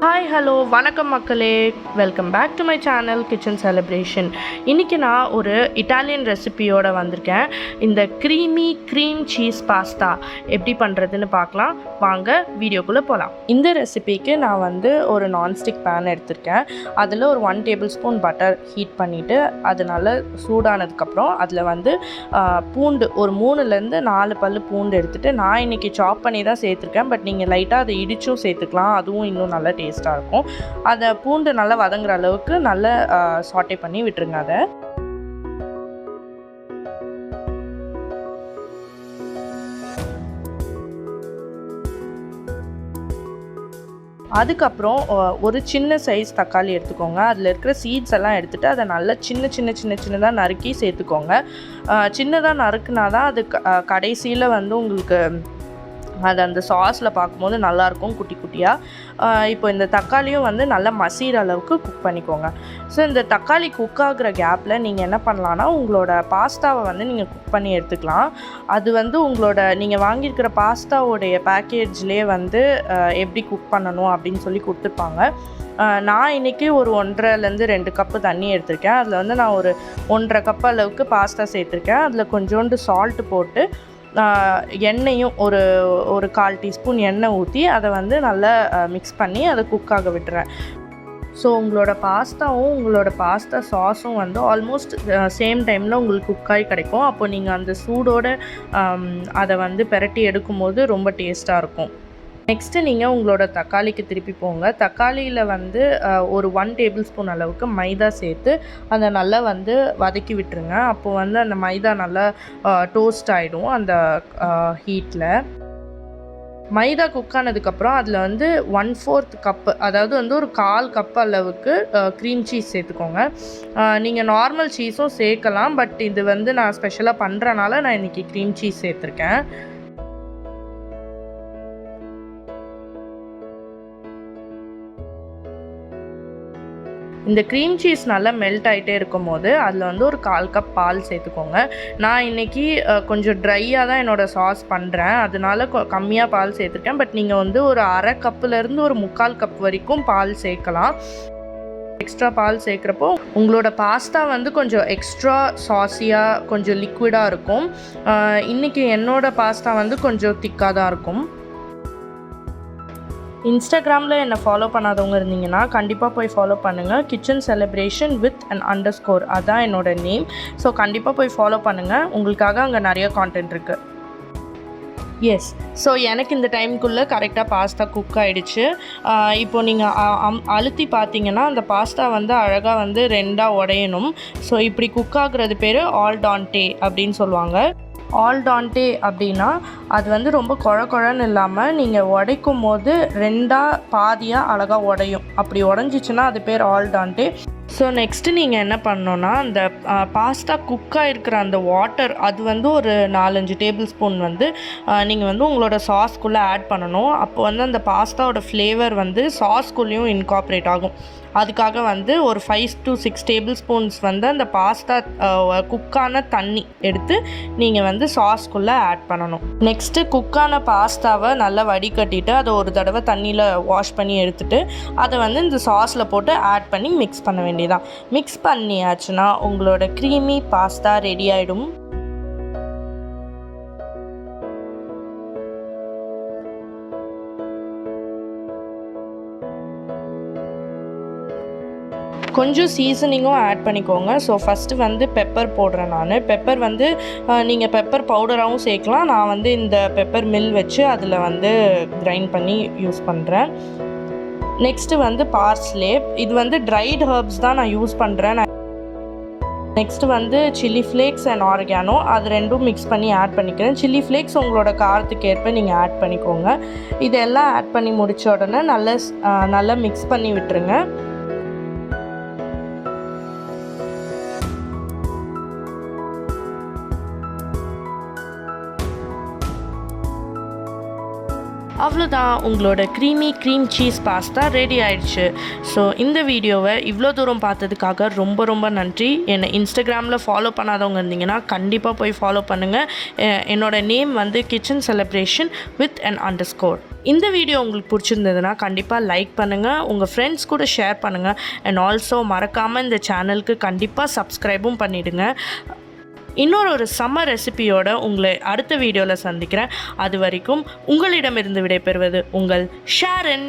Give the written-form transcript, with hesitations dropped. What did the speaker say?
Hi hello வணக்கம் மக்களே, welcome back to my channel kitchen celebration. இன்றைக்கி நான் ஒரு இட்டாலியன் ரெசிபியோடு வந்திருக்கேன். இந்த க்ரீம் சீஸ் பாஸ்தா எப்படி பண்ணுறதுன்னு பார்க்கலாம். வாங்க வீடியோக்குள்ளே போகலாம். இந்த ரெசிபிக்கு நான் ஒரு நான்ஸ்டிக் பேன் எடுத்திருக்கேன். அதில் ஒரு 1 டேபிள்ஸ்பூன் பட்டர் ஹீட் பண்ணிவிட்டு அது நல்லா சூடானதுக்கப்புறம் அதில் பூண்டு ஒரு 3லேருந்து 4 பல் பூண்டு எடுத்துகிட்டு நான் இன்றைக்கி சாப் பண்ணி தான் சேர்த்துருக்கேன். பட் நீங்கள் லைட்டாக அதை இடிச்சும் சேர்த்துக்கலாம், அதுவும் இன்னும் நல்லா டேஸ்ட்டாக இருக்கும். அதை பூண்டு நல்லா வதங்குற அளவுக்கு நல்லா சாட்டே பண்ணி விட்டுருங்க. அதை அதுக்கப்புறம் ஒரு சின்ன சைஸ் தக்காளி எடுத்துக்கோங்க. அதில் இருக்கிற சீட்ஸ் எல்லாம் எடுத்துகிட்டு அதை நல்லா சின்னதாக நறுக்கி சேர்த்துக்கோங்க. சின்னதாக நறுக்குனா தான் அது கடைசியில் உங்களுக்கு அது அந்த சாஸில் பார்க்கும்போது நல்லாயிருக்கும் குட்டி குட்டியாக. இப்போ இந்த தக்காளியும் நல்லா மசிகிற அளவுக்கு குக் பண்ணிக்கோங்க. ஸோ இந்த தக்காளி குக் ஆகிற கேப்பில் நீங்கள் என்ன பண்ணலான்னா உங்களோட பாஸ்தாவை நீங்கள் குக் பண்ணி எடுத்துக்கலாம். அது உங்களோட நீங்கள் வாங்கியிருக்கிற பாஸ்தாவோடைய பேக்கேஜ்லேயே எப்படி குக் பண்ணணும் அப்படின்னு சொல்லி கொடுத்துருப்பாங்க. நான் இன்றைக்கி ஒரு 1.5லேருந்து 2 கப்பு தண்ணி எடுத்திருக்கேன். அதில் நான் ஒரு 1.5 கப் அளவுக்கு பாஸ்தா சேர்த்துருக்கேன். அதில் கொஞ்சோண்டு சால்ட்டு போட்டு எண்ணெயும் ஒரு 1/4 டீஸ்பூன் எண்ணெய் ஊற்றி அதை நல்லா மிக்ஸ் பண்ணி அதை குக்காக விட்டுறேன். ஸோ உங்களோட பாஸ்தாவும் உங்களோட பாஸ்தா சாஸும் ஆல்மோஸ்ட் சேம் டைமில் உங்களுக்கு குக்காகி கிடைக்கும். அப்போ நீங்கள் அந்த சூடோடு அதை பெரட்டி எடுக்கும்போது ரொம்ப டேஸ்ட்டாக இருக்கும். நெக்ஸ்ட்டு நீங்கள் உங்களோட தக்காளிக்கு திருப்பி போங்க. தக்காளியில் ஒரு 1 டேபிள்ஸ்பூன் அளவுக்கு மைதா சேர்த்து அதை நல்லா வதக்கி விட்டுருங்க. அப்போது அந்த மைதா நல்லா டோஸ்ட் ஆகிடும் அந்த ஹீட்டில். மைதா குக் ஆனதுக்கப்புறம் அதில் 1/4 கப்பு, அதாவது ஒரு 1/4 கப் அளவுக்கு க்ரீம் சீஸ் சேர்த்துக்கோங்க. நீங்கள் நார்மல் சீஸும் சேர்க்கலாம், பட் இது நான் ஸ்பெஷலாக பண்ணுறனால நான் இன்றைக்கி க்ரீம் சீஸ் சேர்த்துருக்கேன். இந்த க்ரீம் சீஸ் நல்லா மெல்ட் ஆகிட்டே இருக்கும் போது அதில் ஒரு 1/4 கப் பால் சேர்த்துக்கோங்க. நான் இன்றைக்கி கொஞ்சம் ட்ரையாக தான் என்னோடய சாஸ் பண்ணுறேன், அதனால கம்மியாக பால் சேர்த்துருக்கேன். பட் நீங்கள் ஒரு 1/2 கப்புலேருந்து ஒரு 3/4 கப் வரைக்கும் பால் சேர்க்கலாம். எக்ஸ்ட்ரா பால் சேர்க்குறப்போ உங்களோட பாஸ்தா கொஞ்சம் எக்ஸ்ட்ரா சாஸியாக கொஞ்சம் லிக்விடாக இருக்கும். இன்றைக்கி என்னோடய பாஸ்தா கொஞ்சம் திக்காக தான் இருக்கும். இன்ஸ்டாகிராமில் என்னை ஃபாலோ பண்ணாதவங்க இருந்தீங்கன்னா கண்டிப்பாக போய் ஃபாலோ பண்ணுங்கள். கிச்சன் செலிப்ரேஷன் வித் _, அதுதான் என்னோடய நேம். ஸோ கண்டிப்பாக போய் ஃபாலோ பண்ணுங்கள், உங்களுக்காக அங்கே நிறைய கான்டென்ட் இருக்குது. எஸ், ஸோ எனக்கு இந்த டைமுக்குள்ளே கரெக்டாக பாஸ்தா குக் ஆகிடுச்சு. இப்போ நீங்கள் அழுத்தி பார்த்தீங்கன்னா அந்த பாஸ்தா அழகாக 2ஆக உடையணும். ஸோ இப்படி குக் ஆகுறது பேர் ஆல் டான்டே அப்படின்னு சொல்லுவாங்க. ஆல் டான்டே அப்படின்னா அது ரொம்ப குழன்னு இல்லாமல் நீங்கள் உடைக்கும் போது 2ஆக பாதியாக அழகாக உடையும். அப்படி உடஞ்சிச்சின்னா அது பேர் ஆல் டான்டே. ஸோ நெக்ஸ்ட்டு நீங்கள் என்ன பண்ணணுன்னா அந்த பாஸ்தா குக்காக இருக்கிற அந்த வாட்டர் அது ஒரு 4-5 டேபிள் ஸ்பூன் நீங்கள் உங்களோட சாஸ்க்குள்ளே ஆட் பண்ணணும். அப்போ அந்த பாஸ்தாவோட ஃப்ளேவர் சாஸ்க்குள்ளேயும் இன்கார்ப்ரேட் ஆகும். அதுக்காக ஒரு 5 to 6 டேபிள் ஸ்பூன்ஸ் அந்த பாஸ்தா குக்கான தண்ணி எடுத்து நீங்கள் சாஸ்க்குள்ளே ஆட் பண்ணணும். நெக்ஸ்ட்டு குக்கான பாஸ்தாவை நல்லா வடிகட்டிட்டு அதை ஒரு தடவை தண்ணியில் வாஷ் பண்ணி எடுத்துகிட்டு அதை இந்த சாஸில் போட்டு ஆட் பண்ணி மிக்ஸ் பண்ண வேண்டியதான். மிக்ஸ் பண்ணியாச்சுன்னா உங்களோட க்ரீமி பாஸ்தா ரெடி ஆகிடும். கொஞ்சம் சீசனிங்கும் ஆட் பண்ணிக்கோங்க. ஸோ ஃபஸ்ட்டு பெப்பர் போடுறேன் நான். பெப்பர் நீங்கள் பெப்பர் பவுடராகவும் சேர்க்கலாம். நான் இந்த பெப்பர் மில் வச்சு அதில் கிரைண்ட் பண்ணி யூஸ் பண்ணுறேன். நெக்ஸ்ட்டு பார்ஸ்லே, இது ட்ரைட் ஹர்ப்ஸ் தான் நான் யூஸ் பண்ணுறேன். Next chilli flakes and organo அது ரெண்டும் மிக்ஸ் பண்ணி ஆட் பண்ணிக்கிறேன். சில்லி ஃப்ளேக்ஸ் உங்களோட காரத்துக்கு ஏற்ப நீங்கள் ஆட் பண்ணிக்கோங்க. இதெல்லாம் ஆட் பண்ணி முடித்த உடனே நல்லா மிக்ஸ் பண்ணி விட்டுருங்க. அவ்வளோதான், உங்களோட க்ரீம் சீஸ் பாஸ்தா ரெடி ஆயிடுச்சு. ஸோ இந்த வீடியோவை இவ்வளோ தூரம் பார்த்ததுக்காக ரொம்ப ரொம்ப நன்றி. என்னை இன்ஸ்டாகிராமில் ஃபாலோ பண்ணாதவங்க இருந்தீங்கன்னா கண்டிப்பாக போய் ஃபாலோ பண்ணுங்கள். என்னோட நேம் வந்து kitchen celebration with an underscore. இந்த வீடியோ உங்களுக்கு பிடிச்சிருந்ததுன்னா கண்டிப்பாக லைக் பண்ணுங்கள், உங்கள் ஃப்ரெண்ட்ஸ் கூட ஷேர் பண்ணுங்கள். அண்ட் ஆல்சோ மறக்காமல் இந்த சேனலுக்கு கண்டிப்பாக சப்ஸ்கிரைபும் பண்ணிவிடுங்க. இன்னொரு சம்மர் ரெசிபியோட உங்களை அடுத்த வீடியோவில் சந்திக்கிறேன். அது வரைக்கும் உங்களிடமிருந்து விடைபெறுவது உங்கள் ஷாரன்.